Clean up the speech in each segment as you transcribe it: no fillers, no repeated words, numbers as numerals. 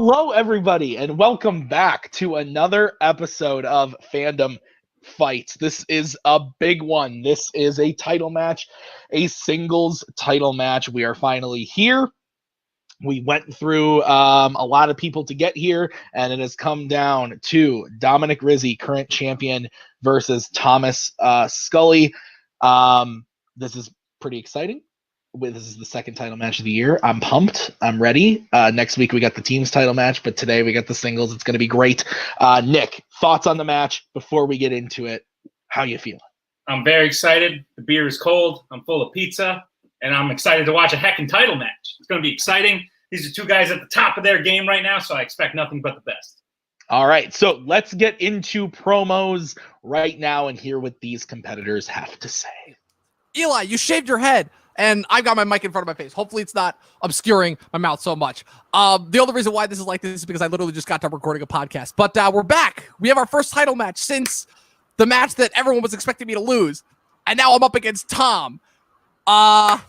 Hello, everybody, and welcome back to another episode of Fandom Fights. This is a big one. This is a title match, a singles title match. We are finally here. We went through a lot of people to get here, and it has come down to Dominic Rizzi, current champion, versus Thomas Scully. This is pretty exciting. This is the second title match of the year. I'm pumped. I'm ready. Next week we got the teams title match, but today we got the singles. It's going to be great. Nick, thoughts on the match before we get into it? How you feeling? I'm very excited. The beer is cold. I'm full of pizza, and I'm excited to watch a heckin' title match. It's going to be exciting. These are two guys at the top of their game right now, so I expect nothing but the best. All right, so let's get into promos right now and hear what these competitors have to say. Eli, you shaved your head. And I've got my mic in front of my face. Hopefully it's not obscuring my mouth so much. The only reason why this is like this is because I literally just got done recording a podcast. But we're back. We have our first title match since the match that everyone was expecting me to lose. And now I'm up against Tom. I'm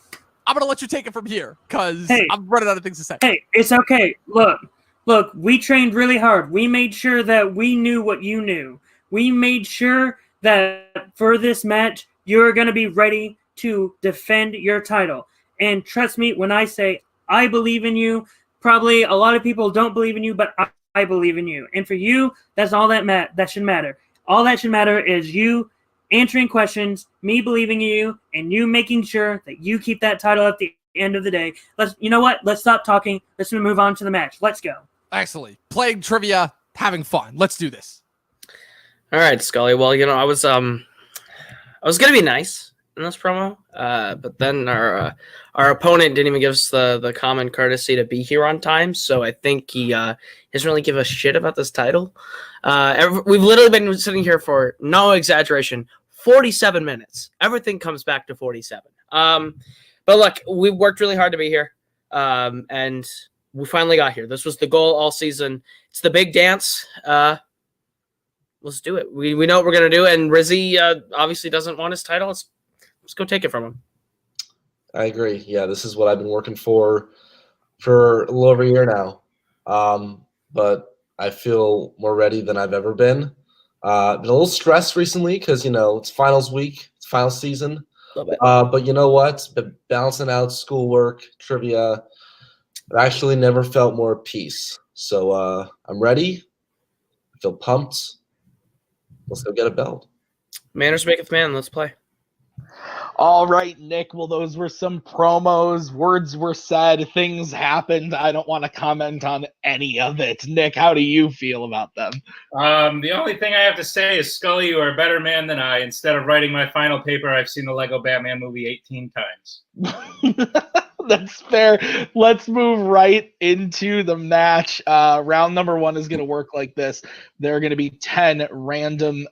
going to let you take it from here because I'm running out of things to say. Hey, it's okay. Look, we trained really hard. We made sure that we knew what you knew. We made sure that for this match, you're going to be ready to defend your title. And trust me when I say I believe in you. Probably a lot of people don't believe in you, but I believe in you. And for you, that's all that should matter. All that should matter is you answering questions, me believing in you, and you making sure that you keep that title at the end of the day. You know what? Let's stop talking. Let's move on to the match. Let's go. Excellent. Playing trivia, having fun. Let's do this. All right, Scully. Well, I was gonna be nice in this promo, but then our opponent didn't even give us the common courtesy to be here on time, so I think he doesn't really give a shit about this title. We've literally been sitting here for, no exaggeration, 47 minutes. Everything comes back to 47. But look, we worked really hard to be here, and we finally got here. This was the goal all season. It's the big dance. Let's do it. We know what we're going to do, and Rizzi obviously doesn't want his title. Let's go take it from him. I agree. Yeah, this is what I've been working for a little over a year now. But I feel more ready than I've ever been. Been a little stressed recently because, it's finals week, it's final season. But you know what? Been balancing out schoolwork, trivia. I actually never felt more at peace. So I'm ready. I feel pumped. Let's go get a belt. Manners maketh man. Let's play. All right, Nick. Well, those were some promos. Words were said. Things happened. I don't want to comment on any of it. Nick, how do you feel about them? The only thing I have to say is, Scully, you are a better man than I. Instead of writing my final paper, I've seen the Lego Batman movie 18 times. That's fair. Let's move right into the match. Round number one is going to work like this. There are going to be 10 random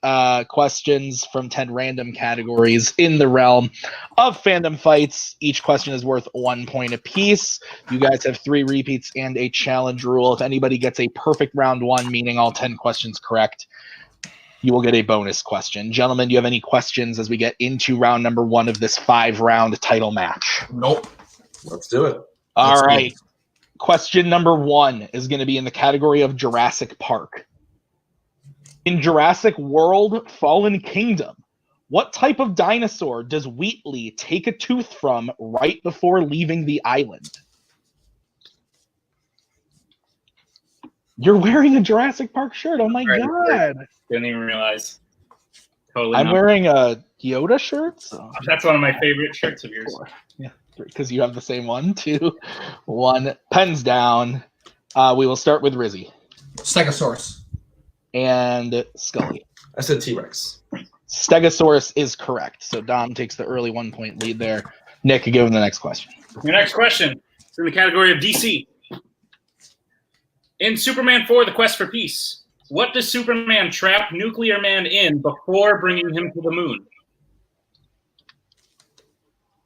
questions from 10 random categories in the realm of fandom fights. Each question is worth 1 point apiece. You guys have 3 repeats and a challenge rule. If anybody gets a perfect round one, meaning all 10 questions correct, you will get a bonus question. Gentlemen, do you have any questions as we get into round number one of this 5-round title match? Nope. Let's do it. All right. Question number 1 is going to be in the category of Jurassic Park. In Jurassic World Fallen Kingdom, what type of dinosaur does Wheatley take a tooth from right before leaving the island? You're wearing a Jurassic Park shirt. Oh my God. Didn't even realize. Totally. I'm wearing a Yoda shirt. So. That's one of my favorite shirts of yours. Yeah, because you have the same one. 2, 1. Pens down. We will start with Rizzi. Stegosaurus. And Scully. I said T-Rex. Stegosaurus is correct. So Dom takes the early 1-point lead there. Nick, give him the next question. Your next question is in the category of DC. In Superman 4, The Quest for Peace, what does Superman trap Nuclear Man in before bringing him to the moon?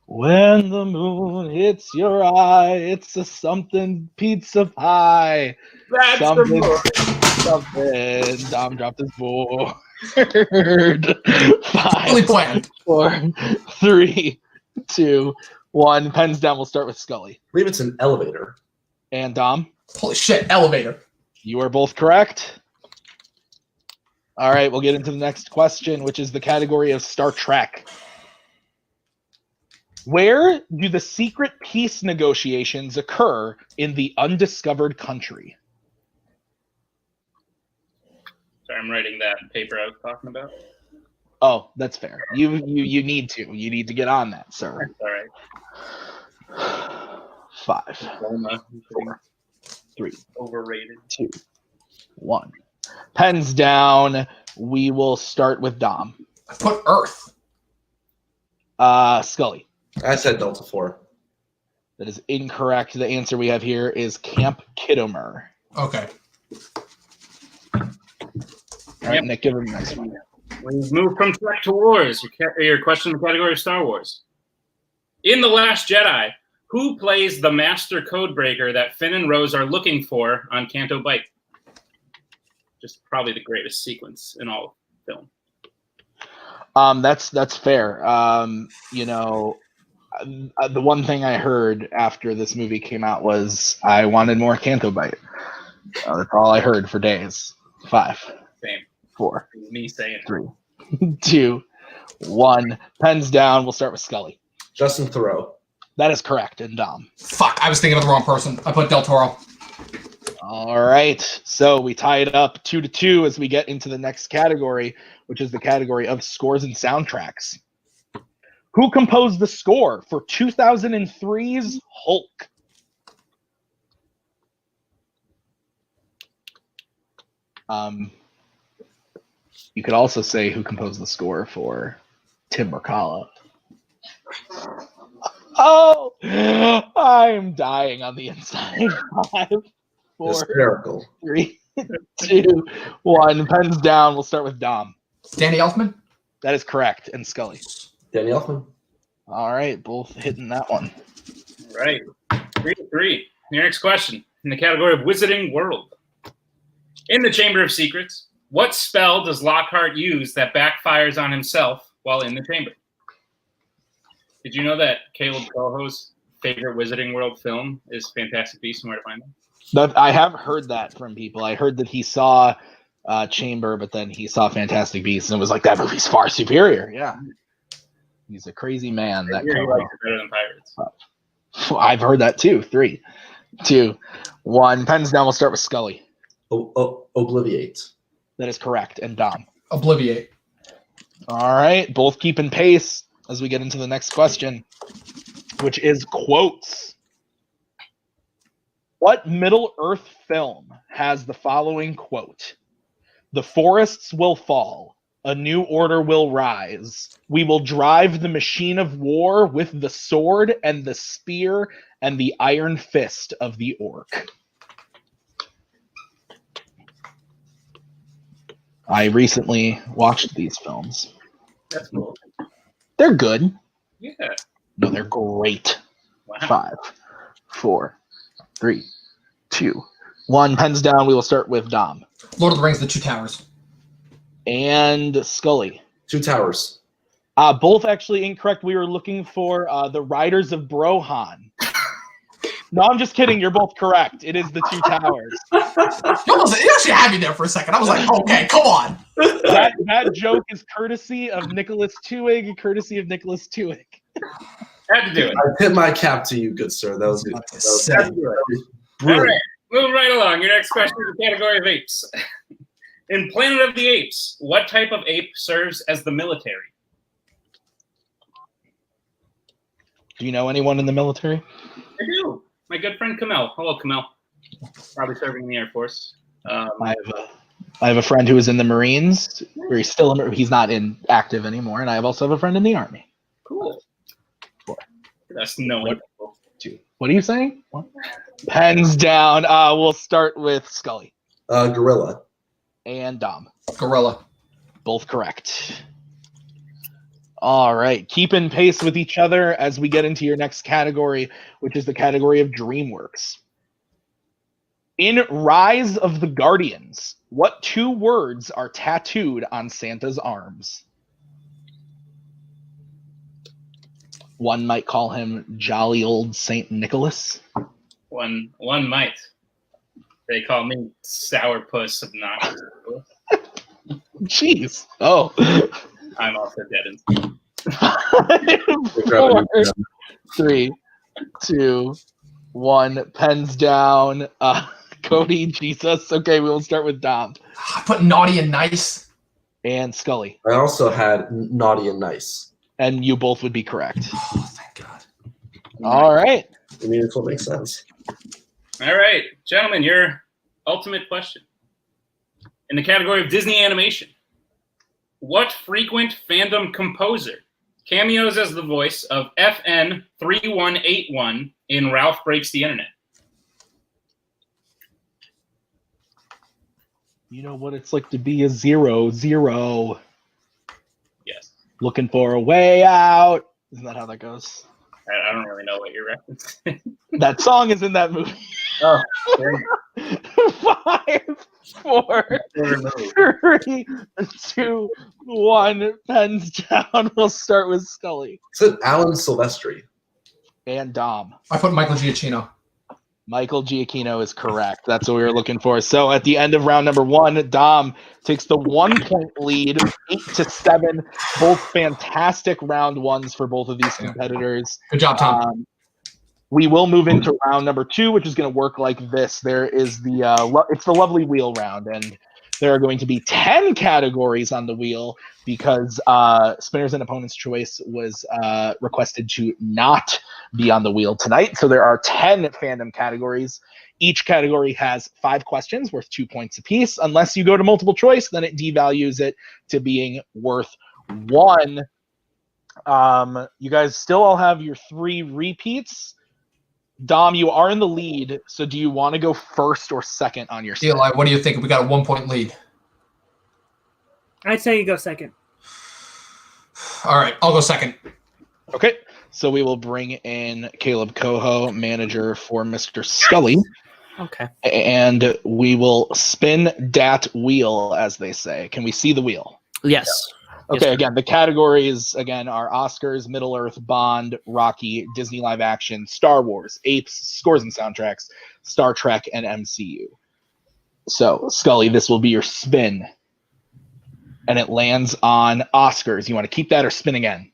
When the moon hits your eye, it's a something pizza pie. That's something, the something. Dom dropped his board. 5, 4, 3, 2, 1. Pens down. We'll start with Scully. I believe it's an elevator. And Dom? Holy shit, elevator. You are both correct. All right, we'll get into the next question, which is the category of Star Trek. Where do the secret peace negotiations occur in the undiscovered country? Sorry, I'm writing that paper I was talking about. Oh, that's fair. You need to. You need to get on that, sir. All right. 5, Roma, 4, 3, overrated. 2, 1. Pens down. We will start with Dom. I put Earth. Scully. I said Delta 4. That is incorrect. The answer we have here is Camp Kittimer. Okay. All right, Nick, give him a nice one. We've moved from Trek to Wars. Your question in the category of Star Wars. In The Last Jedi, who plays the master codebreaker that Finn and Rose are looking for on Canto Bight? Just probably the greatest sequence in all film. That's fair. The one thing I heard after this movie came out was I wanted more Canto Bight. That's all I heard for days. 5, Same. 4, Me saying 3, 2, 1. Pens down. We'll start with Scully. Justin Theroux. That is correct. And Dom. Fuck, I was thinking of the wrong person. I put Del Toro. All right. So we tie it up 2-2 as we get into the next category, which is the category of scores and soundtracks. Who composed the score for 2003's Hulk? You could also say who composed the score for Tim Mercala. Oh, I'm dying on the inside. 5, 4, Hysterical. 3, 2, 1. Pens down. We'll start with Dom. Danny Elfman. That is correct. And Scully. Danny Elfman. All right, both hitting that one. Right. 3-3. Your next question in the category of Wizarding World. In the Chamber of Secrets, what spell does Lockhart use that backfires on himself while in the chamber? Did you know that Caleb Coho's favorite Wizarding World film is Fantastic Beasts and Where to Find Them? I have heard that from people. I heard that he saw Chamber, but then he saw Fantastic Beasts and was like, that movie's far superior. Yeah. He's a crazy man. That He likes it better than Pirates. I've heard that too. 3, 2, 1. Pens down. We'll start with Scully. Obliviate. That is correct. And Dom. Obliviate. All right. Both keeping pace as we get into the next question, which is quotes. What Middle-earth film has the following quote? The forests will fall. A new order will rise. We will drive the machine of war with the sword and the spear and the iron fist of the orc. I recently watched these films. That's cool. They're good. Yeah. No, they're great. Wow. 5, 4, 3, 2, 1. Pens down. We will start with Dom. Lord of the Rings, The Two Towers. And Scully. Two Towers. Both actually incorrect. We were looking for the Riders of Brohan. No, I'm just kidding. You're both correct. It is The Two Towers. You actually had me there for a second. I was like, okay, come on. That joke is courtesy of Nicholas Tuig. Had to do it. I tip my cap to you, good sir. That was good. Had to do it. All right. Moving right along. Your next question is the category of apes. In Planet of the Apes, what type of ape serves as the military? Do you know anyone in the military? I do. My good friend Kamel. Hello, Kamel. Probably serving in the Air Force. I have a friend who is in the Marines. Or he's not in active anymore, and I also have a friend in the Army. Cool. 4. That's no one. 2. What are you saying? 1. Pens down. We'll start with Scully. Gorilla. And Dom. Gorilla. Both correct. All right. Keeping pace with each other as we get into your next category, which is the category of DreamWorks. In Rise of the Guardians, what 2 words are tattooed on Santa's arms? One might call him jolly old Saint Nicholas. One might. They call me sourpuss obnoxious. Jeez. Oh. I'm also dead in 4, 3, 2, 1. Pens down. Cody, Jesus. Okay, we will start with Dom. I put naughty and nice. And Scully. I also had naughty and nice. And you both would be correct. Oh, thank God. All right. I mean, it's what makes sense. All right, gentlemen, your ultimate question. In the category of Disney animation, what frequent fandom composer cameos as the voice of FN 3181 in Ralph Breaks the Internet? You know what it's like to be a 0-0. Yes. Looking for a way out. Isn't that how that goes? I don't really know what you're referencing. That song is in that movie. Oh, there you go. 5, 4, 3, 2, 1. Pens down. We'll start with Scully. Is it Alan Silvestri? And Dom. I put Michael Giacchino. Michael Giacchino is correct. That's what we were looking for. So at the end of round number 1, Dom takes the 1-point lead, 8-7. Both fantastic round ones for both of these competitors. Good job, Tom. We will move into round number 2, which is going to work like this. There is it's the lovely wheel round, and there are going to be 10 categories on the wheel because Spinners and Opponent's Choice was requested to not be on the wheel tonight. So there are 10 fandom categories. Each category has 5 questions worth 2 points apiece. Unless you go to multiple choice, then it devalues it to being worth 1. You guys still all have your 3 repeats. Dom, you are in the lead, so do you want to go first or second on your Eli, what do you think? We got a 1-point lead. I'd say you go second. All right, I'll go second. Okay, so we will bring in Caleb Coho, manager for Mr. Scully. Okay. And we will spin that wheel, as they say. Can we see the wheel? Yes. Okay, Yes, again, the categories, are Oscars, Middle-earth, Bond, Rocky, Disney live action, Star Wars, Apes, Scores and Soundtracks, Star Trek, and MCU. So, Scully, this will be your spin. And it lands on Oscars. You want to keep that or spin again?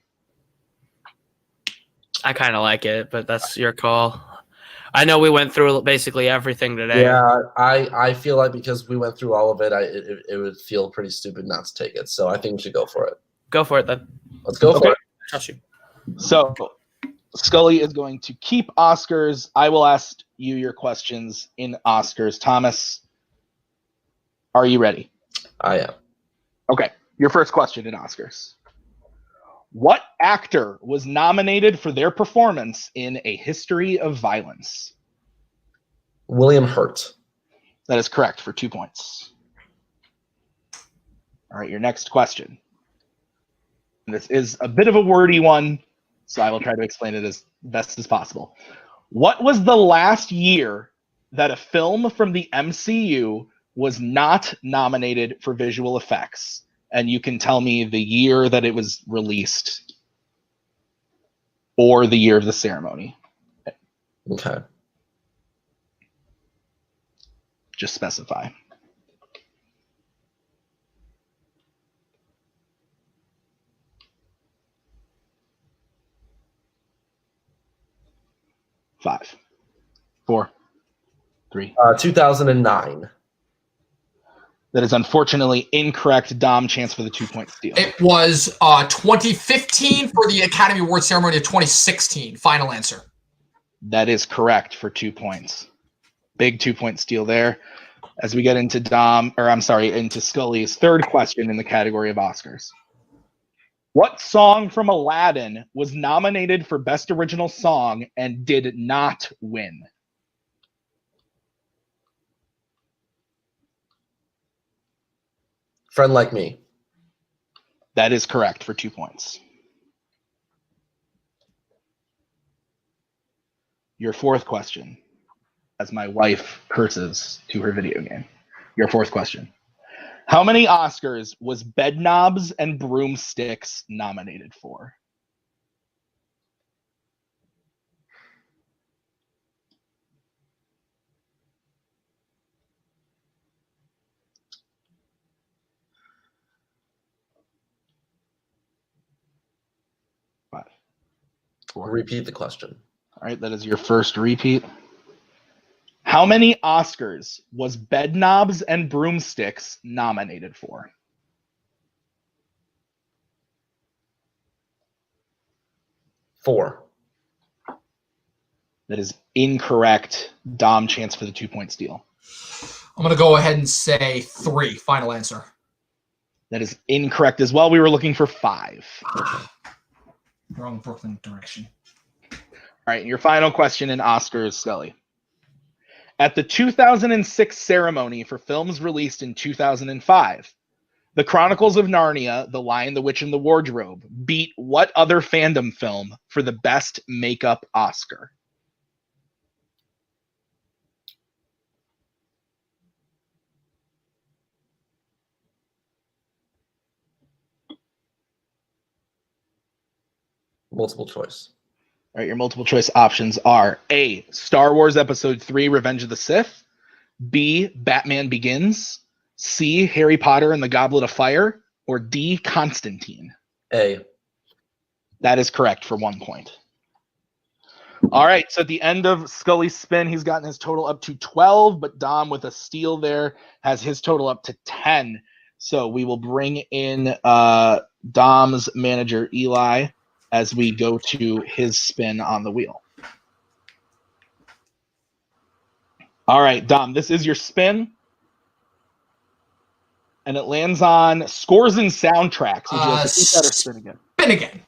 I kind of like it, but that's your call. I know we went through basically everything today. Yeah, I feel like because we went through all of it, it would feel pretty stupid not to take it. So I think we should go for it. Go for it then. Let's go for it. Trust you. So, Scully is going to keep Oscars. I will ask you your questions in Oscars. Thomas, are you ready? I am. Okay, your first question in Oscars. What actor was nominated for their performance in A History of Violence? William Hurt. That is correct for 2 points. All right, your next question. And this is a bit of a wordy one, so I will try to explain it as best as possible. What was the last year that a film from the MCU was not nominated for visual effects? And you can tell me the year that it was released or the year of the ceremony. Okay. Just specify. Five, 4, 3. 2009. That is unfortunately incorrect. Dom, chance for the 2-point steal. It was 2015 for the Academy Award ceremony of 2016. Final answer. That is correct for 2 points. Big 2-point steal there. As we get into into Scully's third question in the category of Oscars. What song from Aladdin was nominated for Best Original Song and did not win? Friend Like Me. That is correct for 2 points. Your fourth question, as my wife curses to her video game. Your fourth question. How many Oscars was Bedknobs and Broomsticks nominated for? 5, 4. Repeat the question. All right, that is your first repeat. How many Oscars was Bedknobs and Broomsticks nominated for? 4. That is incorrect. Dom, chance for the 2-point steal. I'm going to go ahead and say 3. Final answer. That is incorrect as well. We were looking for 5. Wrong Brooklyn direction. All right, your final question in Oscars, Scully. At the 2006 ceremony for films released in 2005, The Chronicles of Narnia, The Lion, the Witch, and the Wardrobe beat what other fandom film for the Best Makeup Oscar? Multiple choice. All right, your multiple choice options are A, Star Wars Episode 3, Revenge of the Sith, B, Batman Begins, C, Harry Potter and the Goblet of Fire, or D, Constantine. A. That is correct for 1 point. All right, so at the end of Scully's spin, he's gotten his total up to 12, but Dom with a steal there has his total up to 10. So we will bring in Dom's manager, Eli, as we go to his spin on the wheel. All right, Dom, this is your spin. And it lands on scores and soundtracks. Would you like to keep that or spin again? Spin again.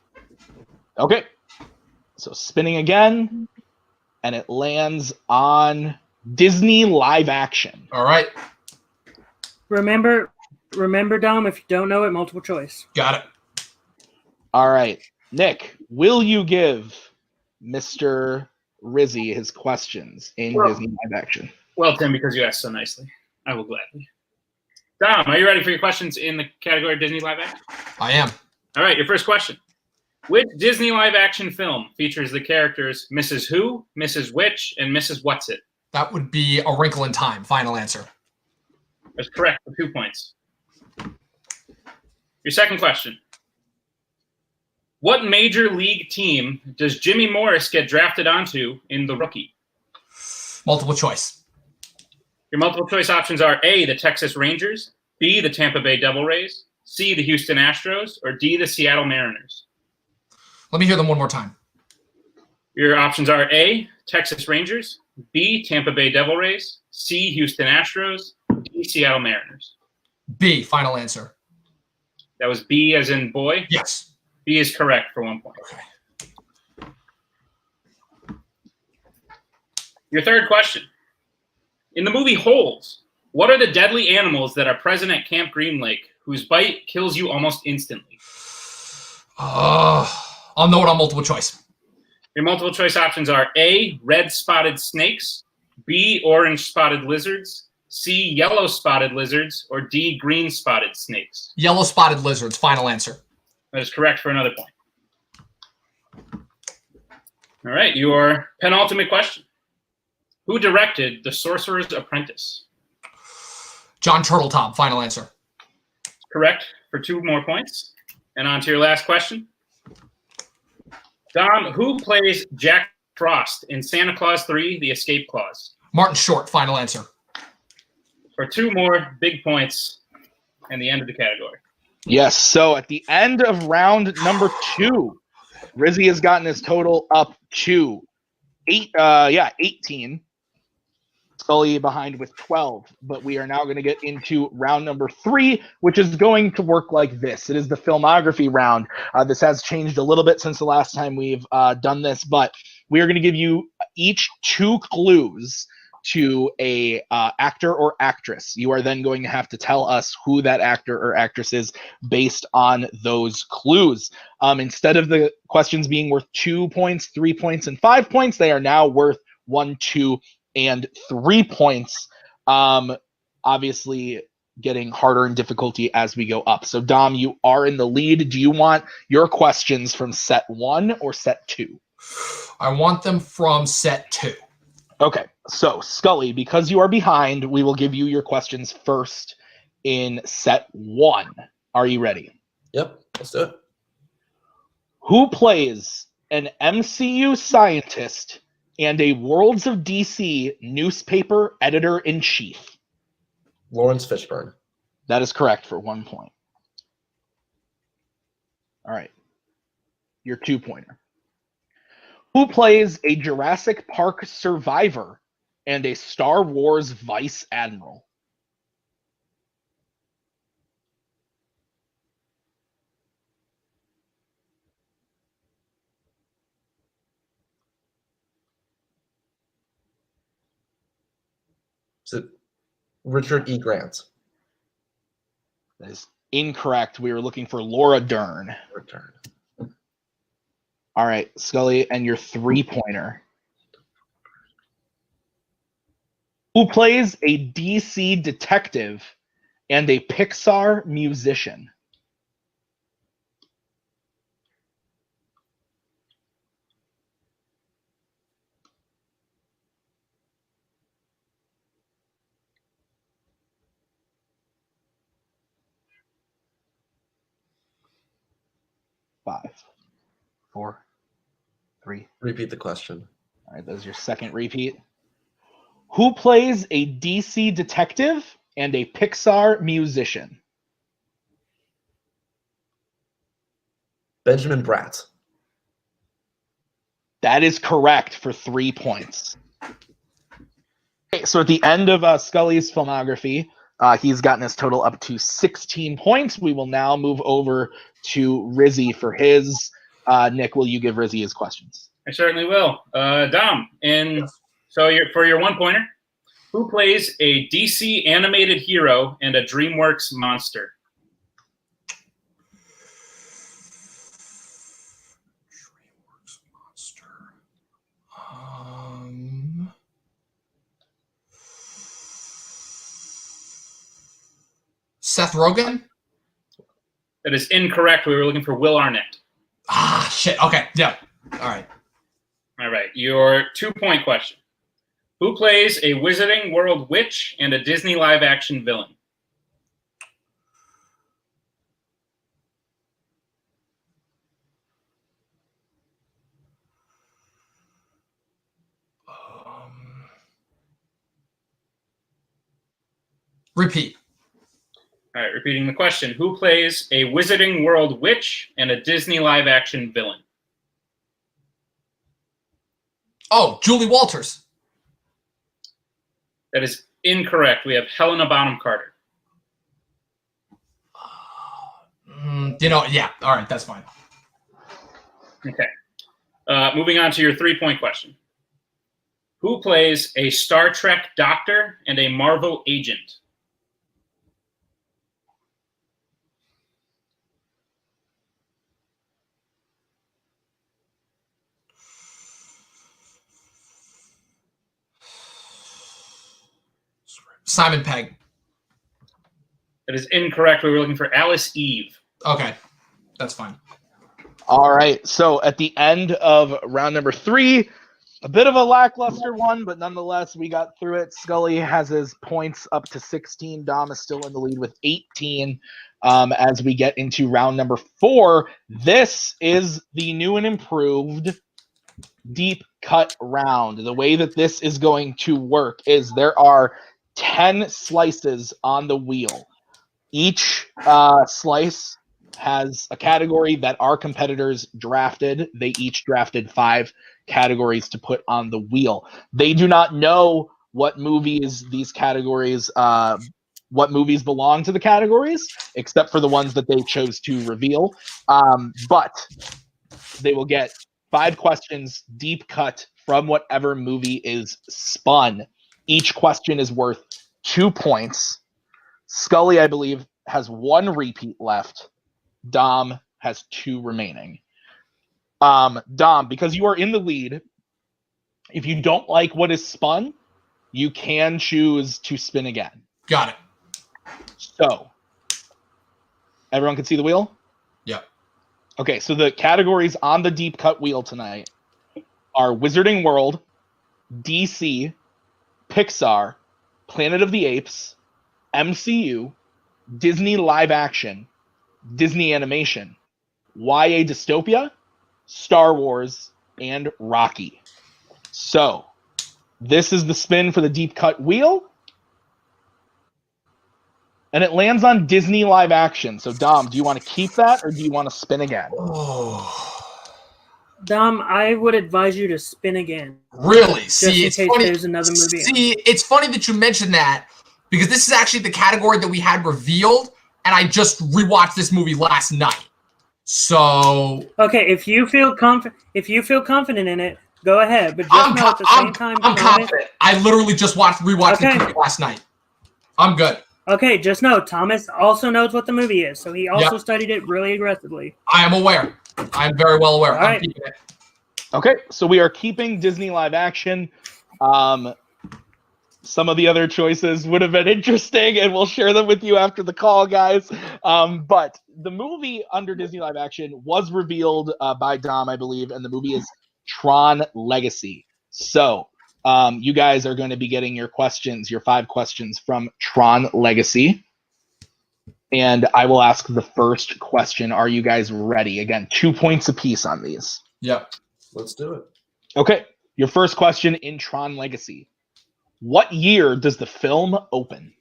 Okay. So spinning again. And it lands on Disney live action. All right. Remember, Dom, if you don't know it, multiple choice. Got it. All right. Nick, will you give Mr. Rizzi his questions in Disney live action? Well, Tim, because you asked so nicely, I will gladly. Dom, are you ready for your questions in the category of Disney live action? I am. All right, your first question. Which Disney live action film features the characters Mrs. Who, Mrs. Which, and Mrs. What's It? That would be A Wrinkle in Time. Final answer. That's correct for 2 points. Your second question. What major league team does Jimmy Morris get drafted onto in The Rookie? Multiple choice. Your multiple choice options are A, the Texas Rangers, B, the Tampa Bay Devil Rays, C, the Houston Astros, or D, the Seattle Mariners. Let me hear them one more time. Your options are A, Texas Rangers, B, Tampa Bay Devil Rays, C, Houston Astros, D, Seattle Mariners. B, final answer. That was B as in boy? Yes. B is correct for 1 point. Okay. Your third question. In the movie Holes, what are the deadly animals that are present at Camp Green Lake whose bite kills you almost instantly? I'll know it on multiple choice. Your multiple choice options are A, red spotted snakes, B, orange spotted lizards, C, yellow spotted lizards, or D, green spotted snakes. Yellow spotted lizards. Final answer. That is correct for another point. All right, your penultimate question. Who directed The Sorcerer's Apprentice? John Turtletop. Final answer. Correct for 2 more points. And on to your last question. Dom, who plays Jack Frost in Santa Claus 3, The Escape Clause? Martin Short. Final answer. For 2 more big points and the end of the category. Yes, so at the end of round number 2, Rizzi has gotten his total up to 18. Scully behind with 12, but we are now going to get into round number 3, which is going to work like this. It is the filmography round. This has changed a little bit since the last time we've done this, but we are going to give you each 2 clues to a actor or actress. You are then going to have to tell us who that actor or actress is based on those clues. Instead of the questions being worth 2 points, 3 points, and 5 points, they are now worth 1, 2, and 3 points. Obviously getting harder in difficulty as we go up. So Dom, you are in the lead. Do you want your questions from set 1 or set 2? I want them from set 2. Okay, so Scully, because you are behind, we will give you your questions first in set 1. Are you ready? Yep, let's do it. Who plays an MCU scientist and a Worlds of DC newspaper editor-in-chief? Lawrence Fishburne. That is correct for 1 point. All right. Your 2-pointer. Who plays a Jurassic Park survivor and a Star Wars vice admiral? Is it Richard E. Grant? That is incorrect. We were looking for Laura Dern. Return. All right, Scully, and your 3-pointer. Who plays a DC detective and a Pixar musician? Five, 4, 3. Repeat the question. All right, that's your second repeat. Who plays a DC detective and a Pixar musician? Benjamin Bratt. That is correct for 3 points. Okay, so at the end of Scully's filmography, he's gotten his total up to 16 points. We will now move over to Rizzi for his. Nick, will you give Rizzi his questions? I certainly will. Dom, and so for your 1-pointer, who plays a DC animated hero and a DreamWorks monster? DreamWorks monster. Seth Rogen? That is incorrect. We were looking for Will Arnett. Ah, shit. Okay. Yeah. All right. All right. Your 2-point question. Who plays a Wizarding World witch and a Disney live-action villain? Repeat. All right, repeating the question. Who plays a Wizarding World witch and a Disney live-action villain? Oh, Julie Walters. That is incorrect. We have Helena Bonham Carter. Yeah. All right, that's fine. Okay. Moving on to your 3-point question. Who plays a Star Trek doctor and a Marvel agent? Simon Pegg. That is incorrect. We were looking for Alice Eve. Okay, that's fine. All right, so at the end of round number 3, a bit of a lackluster one, but nonetheless, we got through it. Scully has his points up to 16. Dom is still in the lead with 18. As we get into round number 4, this is the new and improved deep cut round. The way that this is going to work is there are 10 slices on the wheel. Each slice has a category that our competitors drafted. They each drafted 5 categories to put on the wheel. They do not know what movies these categories, what movies belong to the categories, except for the ones that they chose to reveal. But they will get 5 questions deep cut from whatever movie is spun. Each question is worth 2 points. Scully, I believe, has 1 repeat left. Dom has 2 remaining. Dom, because you are in the lead, if you don't like what is spun, you can choose to spin again. Got it. So, everyone can see the wheel? Yep. Okay, so the categories on the deep cut wheel tonight are Wizarding World, DC, Pixar, Planet of the Apes, MCU, Disney live action, Disney animation, YA dystopia, Star Wars, and Rocky. So, this is the spin for the deep cut wheel. And it lands on Disney live action. So, Dom, do you want to keep that or do you want to spin again? Dom, I would advise you to spin again. Really? Just See, in it's case funny. there's another movie. See, it's funny that you mentioned that because this is actually the category that we had revealed, and I just rewatched this movie last night. So Okay, if you feel confident in it, go ahead. But just know at the same time, I'm confident. I literally just rewatched the movie last night. I'm good. Okay, just know Thomas also knows what the movie is, so he also studied it really aggressively. I am aware. I am very well aware. All right. I'm keeping it. Okay, so we are keeping Disney live action. Some of the other choices would have been interesting, and we'll share them with you after the call, guys. But the movie under Disney live action was revealed by Dom, I believe, and the movie is Tron Legacy. So you guys are going to be getting your questions, your 5 questions from Tron Legacy. And I will ask the first question. Are you guys ready? Again, 2 points apiece on these. Yep. Let's do it. Okay, your first question in Tron Legacy. What year does the film open?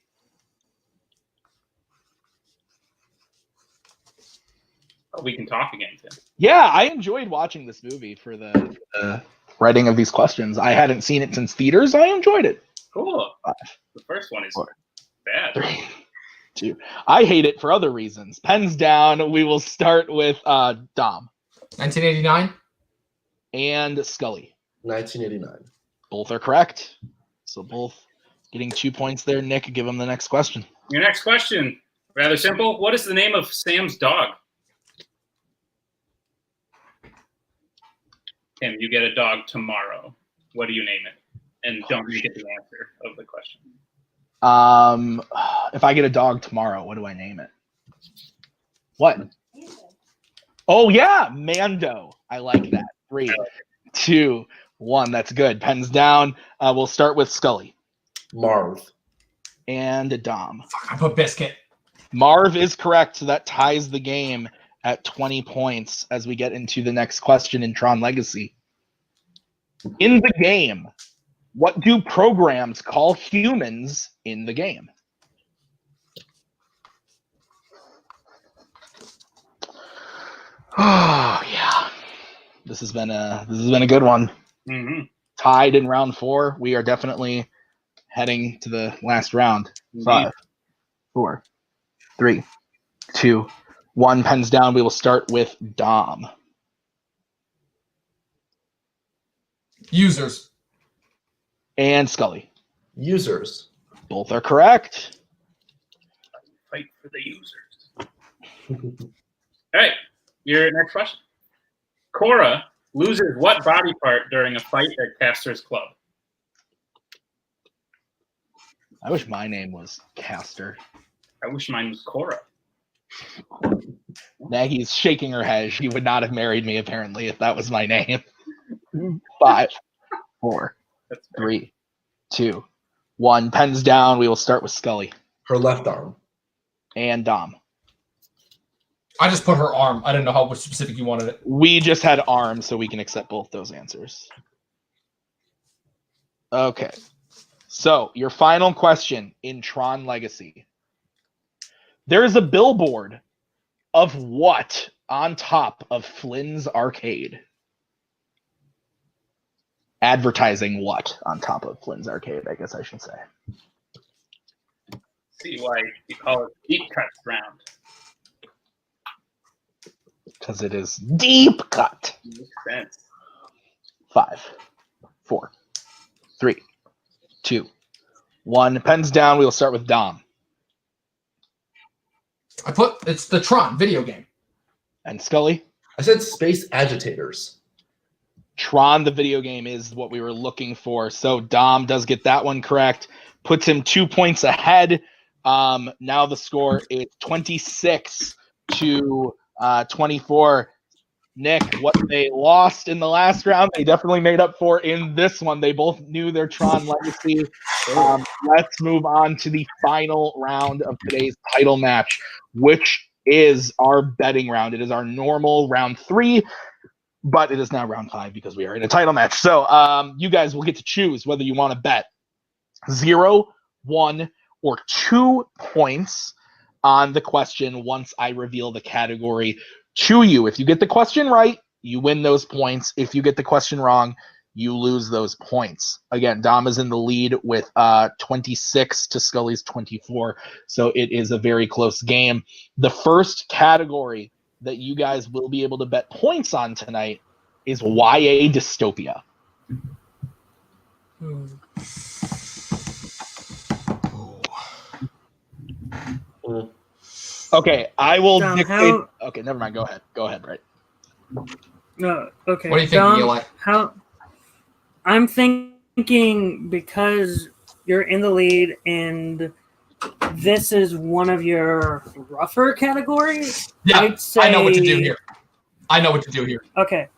Oh, we can talk again, Tim. Yeah, I enjoyed watching this movie for the writing of these questions. I hadn't seen it since theaters. I enjoyed it. Cool. 5, The first one is 4, bad. 3, 2. I hate it for other reasons. Pens down. We will start with Dom 1989. and Scully. 1989. Both are correct. So both getting 2 points there. Nick, give him the next question. Your next question, rather simple. What is the name of Sam's dog? Tim, you get a dog tomorrow. What do you name it? And don't make it the answer of the question. If I get a dog tomorrow, what do I name it? What? Oh yeah, Mando. I like that. 3, 2, 1. That's good. Pens down. We'll start with Scully Marv. and Dom. Fuck, I put Biscuit. Marv is correct, so that ties the game at 20 points as we get into the next question in Tron Legacy. In the game, what do programs call humans in the game? Oh yeah, this has been a good one. Mm-hmm. Tied in round 4. We are definitely heading to the last round. 5, 4, 3, 2, 1. Pens down. We will start with Dom. Users. And Scully. Users. Both are correct. Fight for the users. All right, your next question. Cora loses what body part during a fight at Caster's Club? I wish my name was Caster. I wish mine was Cora. Maggie's shaking her head. She would not have married me, apparently, if that was my name. 5, 4, 3, 2, 1. Pens down. We will start with Scully. Her left arm. And Dom. I just put her arm. I didn't know how specific you wanted it. We just had arms, so we can accept both those answers. Okay. So, your final question in Tron Legacy. There is a billboard of what on top of Flynn's Arcade? Advertising what on top of Flynn's Arcade, I guess I should say. See why you call it deep cut round. Because it is deep cut. Makes sense. 5, 4, 3, 2, 1. Pens down. We will start with Dom. It's the Tron video game. And Scully. I said space agitators. Tron, the video game, is what we were looking for. So Dom does get that one correct. Puts him 2 points ahead. Now the score is 26 to 24. Nick, what they lost in the last round, they definitely made up for in this one. They both knew their Tron Legacy. Let's move on to the final round of today's title match, which is our betting round. It is our normal round 3. but it is now round 5 because we are in a title match. So you guys will get to choose whether you want to bet 0, 1, or 2 points on the question once I reveal the category to you. If you get the question right, you win those points. If you get the question wrong, you lose those points. Again, Dom is in the lead with 26 to Scully's 24, so it is a very close game. The first category that you guys will be able to bet points on tonight is YA dystopia. Okay, I will Dom, dictate. Okay, never mind. Go ahead, right? No, okay. What do you think, Dom, Eli? I'm thinking because you're in the lead and this is one of your rougher categories. Yeah, I'd say, I know what to do here. Okay.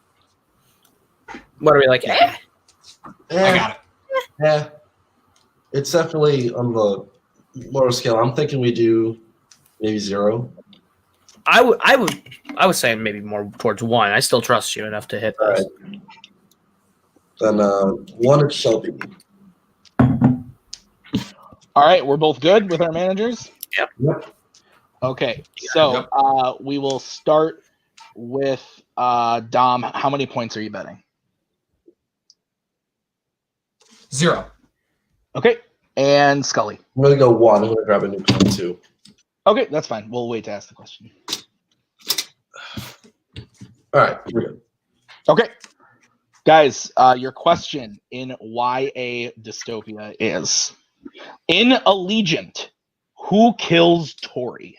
What are we like? I got it. Yeah, it's definitely on the lower scale. I'm thinking we do maybe 0. I was saying maybe more towards 1. I still trust you enough to hit All this. right. Then 1 it shall be. All right, we're both good with our managers? Yep. Okay, so we will start with Dom. How many points are you betting? 0. Okay, and Scully. I'm going to go 1. I'm going to grab a new pen too. Okay, that's fine. We'll wait to ask the question. All right, we're good. Okay, guys, your question in YA dystopia is: in Allegiant, who kills Tori?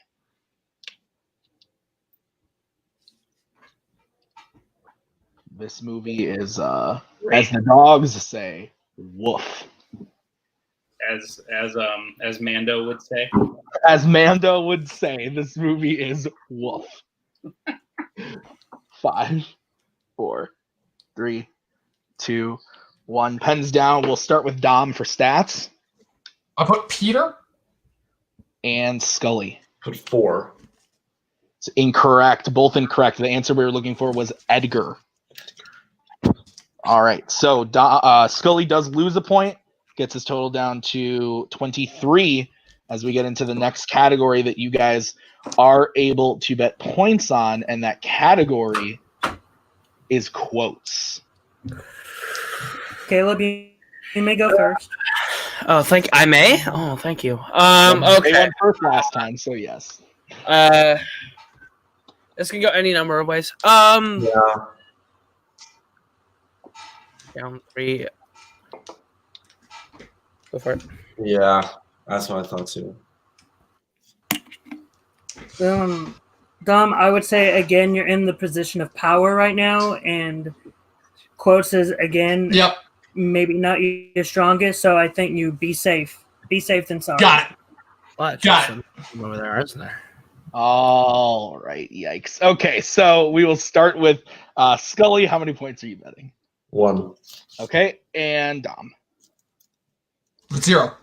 This movie is, as the dogs say, woof. As Mando would say. As Mando would say, this movie is woof. 5, 4, 3, 2, 1. Pens down. We'll start with Dom for stats. I put Peter. And Scully. Put 4. It's incorrect. Both incorrect. The answer we were looking for was Edgar. All right. So Scully does lose a point. Gets his total down to 23 as we get into the next category that you guys are able to bet points on. And that category is quotes. Caleb, you may go first. Oh, I may? Oh, thank you. They Okay. went first last time, so yes. This can go any number of ways. Yeah. Down 3. Go for it. Yeah, that's what I thought too. Dom, I would say again you're in the position of power right now, and quotes is again maybe not your strongest. So I think you be safe. Be safe than sorry. Got it. Well, Got it. over there, isn't there? All right. Yikes. Okay, so we will start with Scully. How many points are you betting? 1. Okay, and Dom. 0.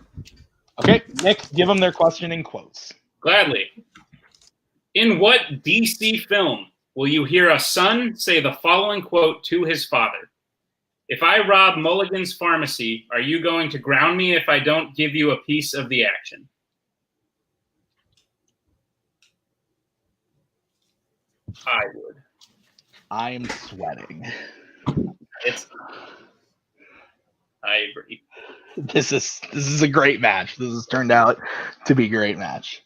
Okay, Nick, give them their question in quotes. Gladly. In what DC film will you hear a son say the following quote to his father? If I rob Mulligan's pharmacy, are you going to ground me if I don't give you a piece of the action? I would. I'm sweating. I agree. This is a great match. This has turned out to be a great match.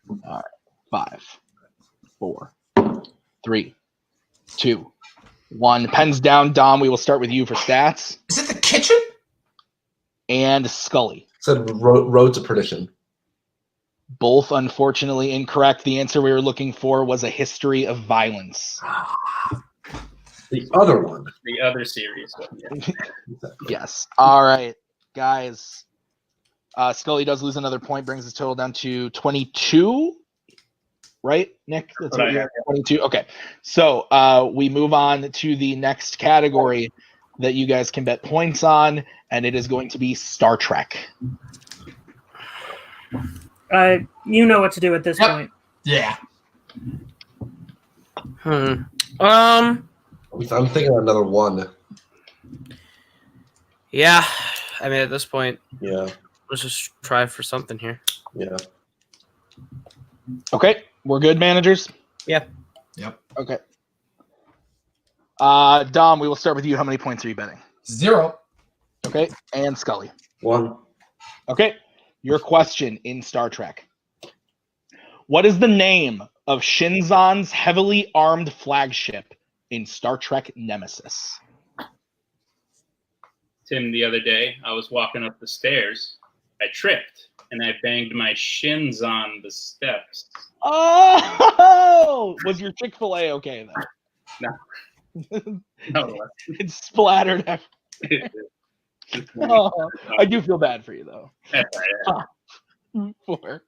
All right. 5, 4, 3, 2, 1. Pens down. Dom, we will start with you for stats. Is it the kitchen? And Scully. Said road to perdition. Both unfortunately incorrect. The answer we were looking for was A History of Violence. The other one. The other series. Yes. All right, guys. Scully does lose another point, brings his total down to 22. Right, Nick? That's what you're 22. Okay. So we move on to the next category that you guys can bet points on, and it is going to be Star Trek. You know what to do at this point. Yeah. I'm thinking another one. Yeah, I mean, at this point, Yeah, let's just try for something here. yeah. Okay, we're good, managers? Yeah. Yep. Okay. Dom, we will start with you. How many points are you betting? 0. Okay, and Scully. 1. Okay, your question in Star Trek. What is the name of Shinzon's heavily armed flagship in Star Trek Nemesis? Tim, the other day, I was walking up the stairs. I tripped, and I banged my shins on the steps. Oh! Was your Chick-fil-A okay, then? No, It splattered everywhere. Oh, I do feel bad for you, though. 4,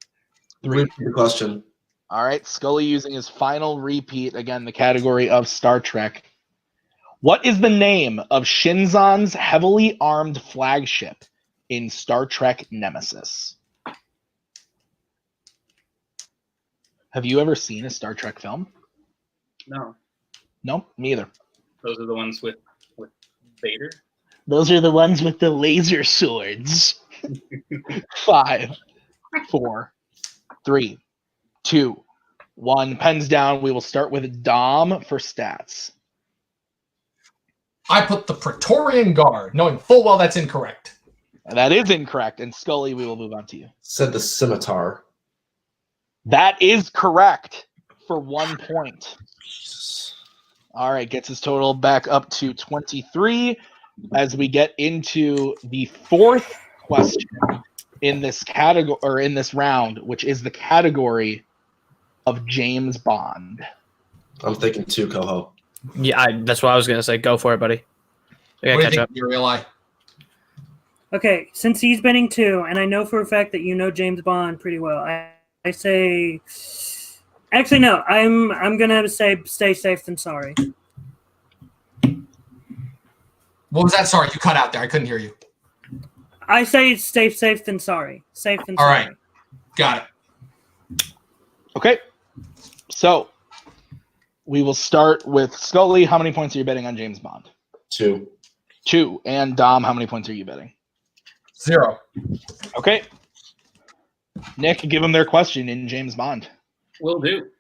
3. Repeat the question. All right, Scully using his final repeat, again, the category of Star Trek. What is the name of Shinzon's heavily armed flagship in Star Trek Nemesis? Have you ever seen a Star Trek film? No, No, me either. those are the ones with Vader. Those are the ones with the laser swords. 5, 4, 3, 2, 1. Pens down. We will start with Dom for stats. I put the Praetorian Guard, knowing full well that's incorrect. That is incorrect. And Scully, we will move on to you. Said the scimitar. That is correct for 1 point. Jesus. All right, gets his total back up to 23 as we get into the fourth question in this category or in this round, which is the category of James Bond. I'm thinking 2, Coho. Yeah, that's what I was gonna say. Go for it, buddy. I What gotta do you catch think, up. Uriel? Okay, since he's betting 2, and I know for a fact that you know James Bond pretty well, I say. Actually, no. I'm gonna say stay safe than sorry. What was that? Sorry, you cut out there. I couldn't hear you. I say stay safe than sorry. Safe than All sorry. right. Got it. Okay, so we will start with Scully. How many points are you betting on James Bond? 2. 2. And Dom, how many points are you betting? 0. Okay. Nick, give them their question in James Bond. Will do.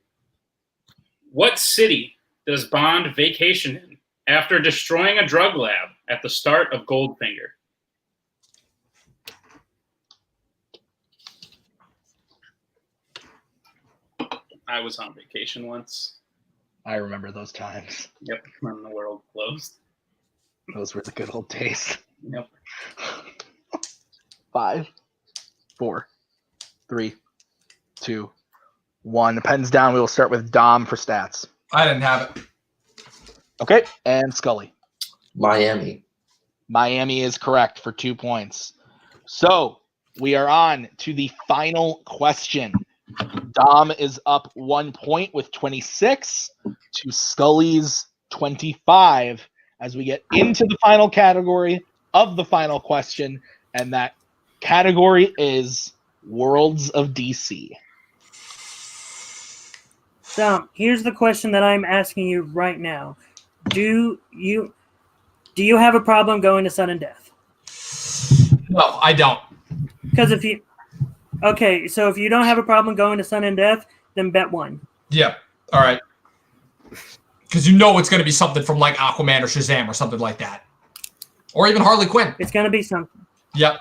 What city does Bond vacation in after destroying a drug lab at the start of Goldfinger? I was on vacation once. I remember those times. Yep, when the world closed. Those were the good old days. Yep. 5, 4, 3, 2, 1. Pens down. We will start with Dom for stats. I didn't have it. Okay, and Scully. Miami. Miami is correct for 2 points. So we are on to the final question. Dom is up 1 point with 26 to Scully's 25 as we get into the final category of the final question, and that category is Worlds of DC. So here's the question that I'm asking you right now: Do you have a problem going to sudden death? No, I don't. Because if you don't have a problem going to sudden death, then bet 1. Yeah. All right. Because you know it's going to be something from like Aquaman or Shazam or something like that. Or even Harley Quinn. It's gonna be something. Yep.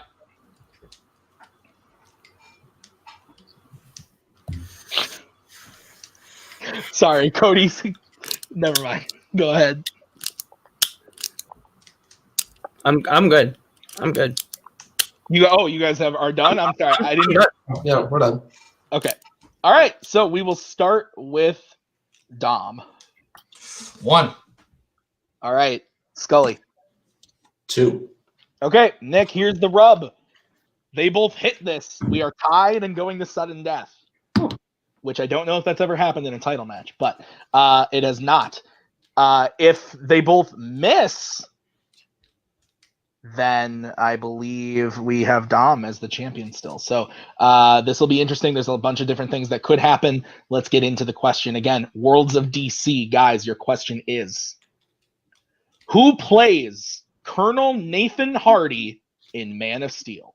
Sorry, Cody. Never mind. Go ahead. I'm good. I'm good. You guys are done? I'm sorry. I didn't. Yeah, we're done. Okay. All right. So we will start with Dom. 1. All right. Scully. 2. Okay. Nick, here's the rub. They both hit this. We are tied and going to sudden death, which I don't know if that's ever happened in a title match, but it has not. If they both miss, then I believe we have Dom as the champion still. So this will be interesting. There's a bunch of different things that could happen. Let's get into the question again. Worlds of DC, guys, your question is. Who plays Colonel Nathan Hardy in Man of Steel?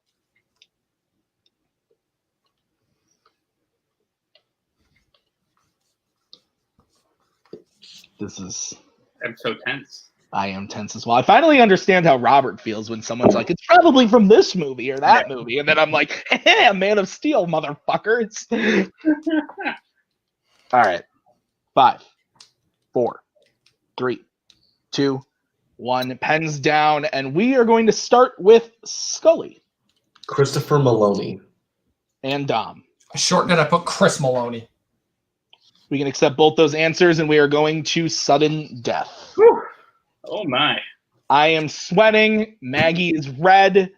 I'm so tense. I am tense as well. I finally understand how Robert feels when someone's like, it's probably from this movie or that movie. And then I'm like, Man of Steel, motherfuckers. All right. 5, 4, 3, 2, 1. Pens down. And we are going to start with Scully. Christopher Maloney. And Dom. I shortened it. I put Chris Maloney. We can accept both those answers, and we are going to sudden death. Whew. Oh, my. I am sweating. Maggie is red.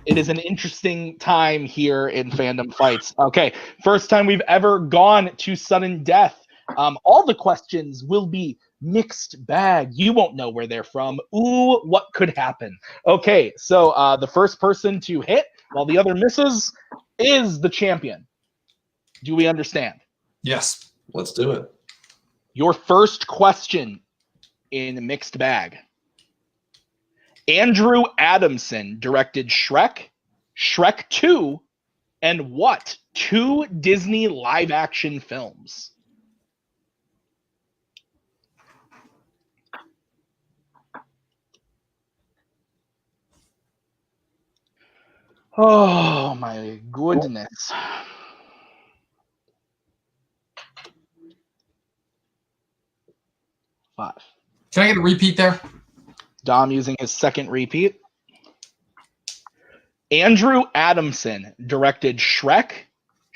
It is an interesting time here in Fandom Fights. Okay, first time we've ever gone to sudden death. All the questions will be mixed bag. You won't know where they're from. Ooh, what could happen? Okay, so the first person to hit while the other misses is the champion. Do we understand? Yes. Let's do it. Your first question in mixed bag. Andrew Adamson directed Shrek, Shrek 2, and what 2 Disney live-action films? Oh, my goodness. Five. Can I get a repeat there? Dom using his second repeat. Andrew Adamson directed Shrek,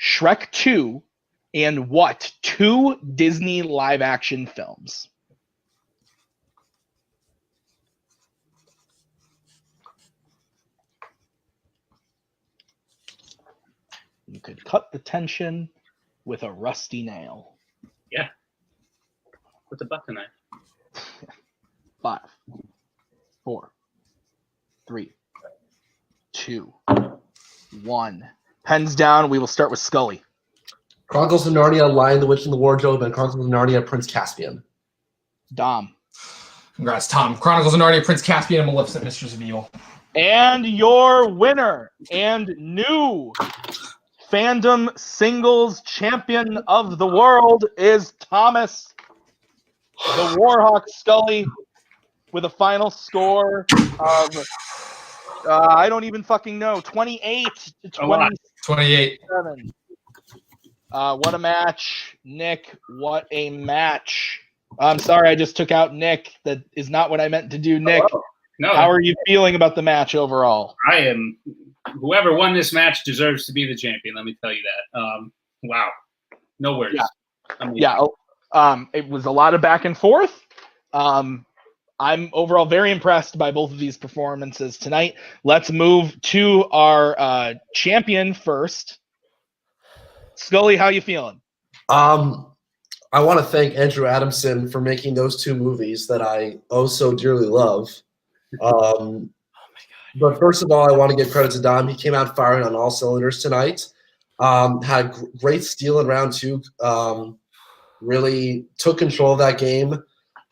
Shrek 2, and what 2 Disney live-action films? You could cut the tension with a rusty nail. Yeah. With a butter knife. 5, 4, 3, 2, 1. Pens down. We will start with Scully. Chronicles of Narnia, Lion, the Witch, and the Wardrobe, and Chronicles of Narnia, Prince Caspian. Dom. Congrats, Tom. Chronicles of Narnia, Prince Caspian, and Maleficent, Mistress of Evil. And your winner and new Fandom Singles Champion of the World is Thomas, the Warhawk Scully, with a final score of, I don't even fucking know, 28 to 27. 28. What a match. Nick, what a match. I'm sorry, I just took out Nick. That is not what I meant to do, Nick. Oh, no. How are you feeling about the match overall? I am. Whoever won this match deserves to be the champion. Let me tell you that. Wow. No words. Yeah. I mean, It was a lot of back and forth. I'm overall very impressed by both of these performances tonight. Let's move to our champion first. Scully, how you feeling? I want to thank Andrew Adamson for making those 2 movies that I oh so dearly love. But first of all, I want to give credit to Dom. He came out firing on all cylinders tonight. Had great steal in round 2. Really took control of that game.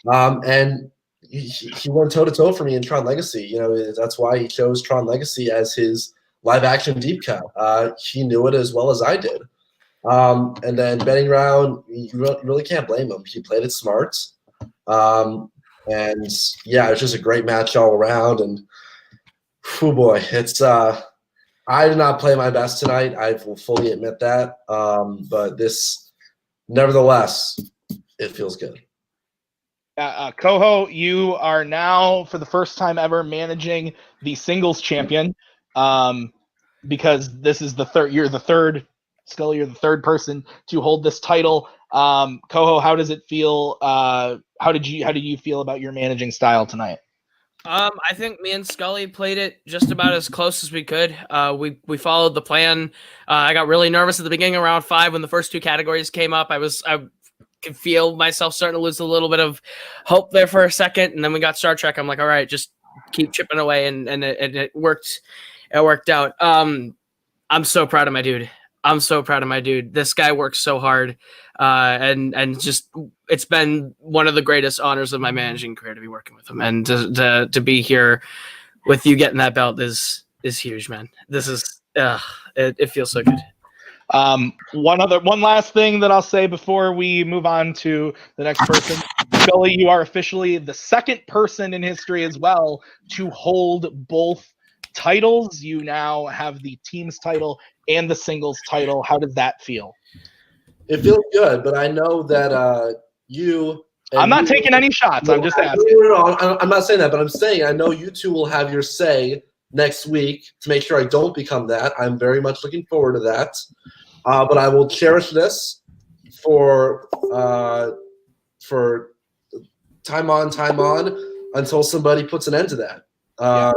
And he went toe-to-toe for me in Tron Legacy. You know, that's why he chose Tron Legacy as his live-action deep cut. He knew it as well as I did. And then betting round, you really can't blame him. He played it smart. And yeah, it was just a great match all around. And oh boy, it's I did not play my best tonight. I will fully admit that. But this, nevertheless, it feels good. Coho, you are now for the first time ever managing the singles champion. Because this is the third. You're the third. Scully, you're the third person to hold this title. Coho, how does it feel? How did you feel about your managing style tonight? I think me and Scully played it just about as close as we could. We followed the plan. I got really nervous at the beginning of round 5 when the first 2 categories came up. I could feel myself starting to lose a little bit of hope there for a second, and then we got Star Trek. I'm like, all right, just keep chipping away, and it worked. It worked out. I'm so proud of my dude. I'm so proud of my dude. This guy works so hard, and just it's been one of the greatest honors of my managing career to be working with him, and to be here with you getting that belt is huge, man. This is it feels so good. One last thing that I'll say before we move on to the next person. Scully, you are officially the second person in history as well to hold both titles. You now have the team's title and the singles title. How does that feel? It feels good, but I know that you. I'm not taking any shots. I'm just asking. No, I'm not saying that, but I'm saying I know you two will have your say next week to make sure I don't become that. I'm very much looking forward to that. But I will cherish this for time on until somebody puts an end to that.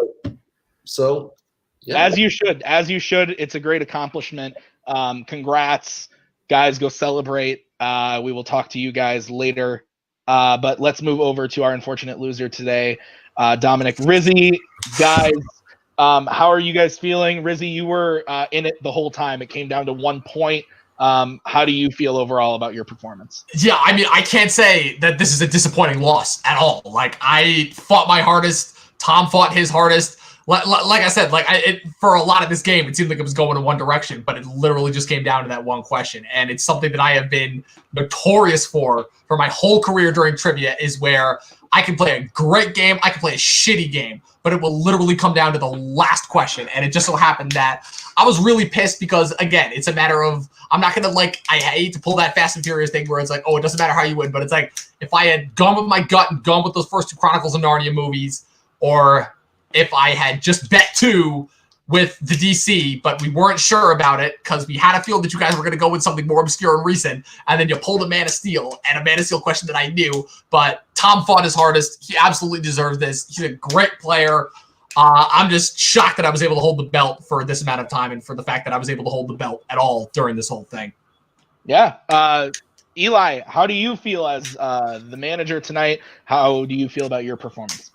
So, yeah. As you should. It's a great accomplishment. Congrats, guys. Go celebrate. We will talk to you guys later. But let's move over to our unfortunate loser today, Dominic. Rizzi, guys. How are you guys feeling? Rizzi, you were in it the whole time. It came down to 1 point. How do you feel overall about your performance? Yeah, I mean, I can't say that this is a disappointing loss at all. Like, I fought my hardest. Tom fought his hardest. Like I said, for a lot of this game, it seemed like it was going in one direction, but it literally just came down to that one question. And it's something that I have been notorious for my whole career during trivia, is where I can play a great game, I can play a shitty game, but it will literally come down to the last question. And it just so happened that I was really pissed because, again, it's a matter of, I'm not going to, I hate to pull that Fast and Furious thing where it's like, oh, it doesn't matter how you win, but it's like, if I had gone with my gut and gone with those first two Chronicles of Narnia movies, or if I had just bet 2 with the DC, but we weren't sure about it because we had a feel that you guys were going to go with something more obscure and recent, and then you pulled a Man of Steel, and a Man of Steel question that I knew, but Tom fought his hardest. He absolutely deserves this. He's a great player. I'm just shocked that I was able to hold the belt for this amount of time, and for the fact that I was able to hold the belt at all during this whole thing. Yeah. Eli, how do you feel as the manager tonight? How do you feel about your performance?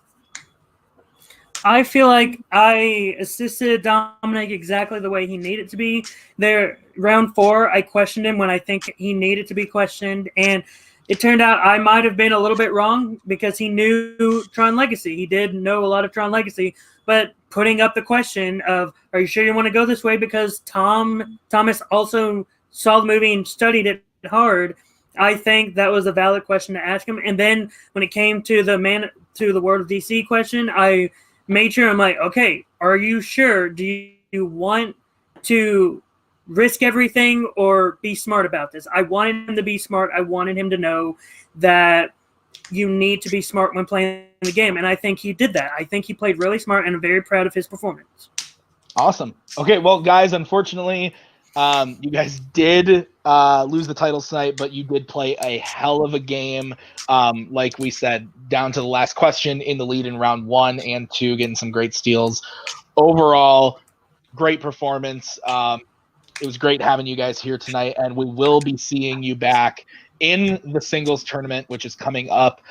I feel like I assisted Dominic exactly the way he needed to be. There, round 4, I questioned him when I think he needed to be questioned, and it turned out I might have been a little bit wrong because he knew Tron Legacy. He did know a lot of Tron Legacy, but putting up the question of, are you sure you want to go this way? Because Thomas also saw the movie and studied it hard. I think that was a valid question to ask him. And then when it came to the World of DC question, I made sure, I'm like, okay, are you sure? Do you want to risk everything or be smart about this? I wanted him to be smart. I wanted him to know that you need to be smart when playing the game. And I think he did that. I think he played really smart, and I'm very proud of his performance. Awesome. Okay, well, guys, unfortunately, you guys did lose the titles tonight, but you did play a hell of a game. Like we said, down to the last question, in the lead in round 1 and 2, getting some great steals. Overall, great performance. It was great having you guys here tonight, and we will be seeing you back in the singles tournament, which is coming up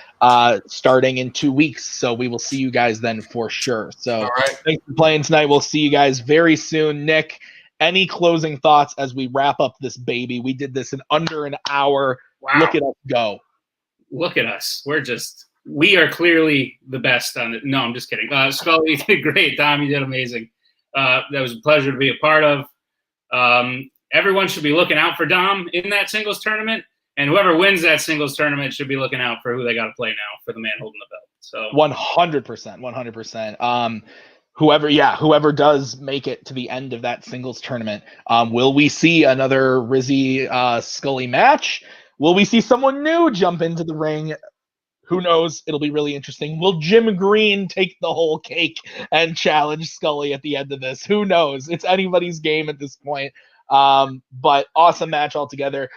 starting in 2 weeks. So we will see you guys then for sure. So Thanks for playing tonight. We'll see you guys very soon. Nick, any closing thoughts as we wrap up this baby? We did this in under an hour. Wow. Look at us go. Look at us. We are clearly the best on it. No, I'm just kidding. Scully, you did great. Dom, you did amazing. That was a pleasure to be a part of. Everyone should be looking out for Dom in that singles tournament, and whoever wins that singles tournament should be looking out for who they got to play now for the man holding the belt. So 100%. Whoever does make it to the end of that singles tournament, will we see another Rizzi Scully match? Will we see someone new jump into the ring? Who knows? It'll be really interesting. Will Jim Green take the whole cake and challenge Scully at the end of this? Who knows? It's anybody's game at this point. But awesome match altogether.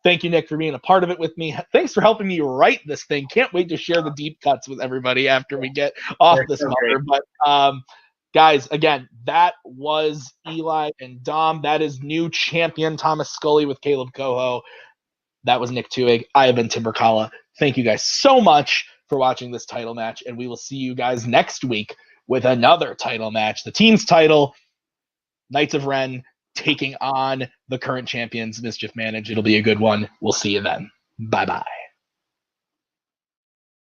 Thank you, Nick, for being a part of it with me. Thanks for helping me write this thing. Can't wait to share the deep cuts with everybody after we get off this mother. But guys, again, that was Eli and Dom. That is new champion Thomas Scully with Caleb Coho. That was Nick Tuig. I have been Tim Berkala. Thank you guys so much for watching this title match, and we will see you guys next week with another title match. The team's title, Knights of Ren taking on the current champions, Mischief Manage. It'll be a good one. We'll see you then. Bye-bye.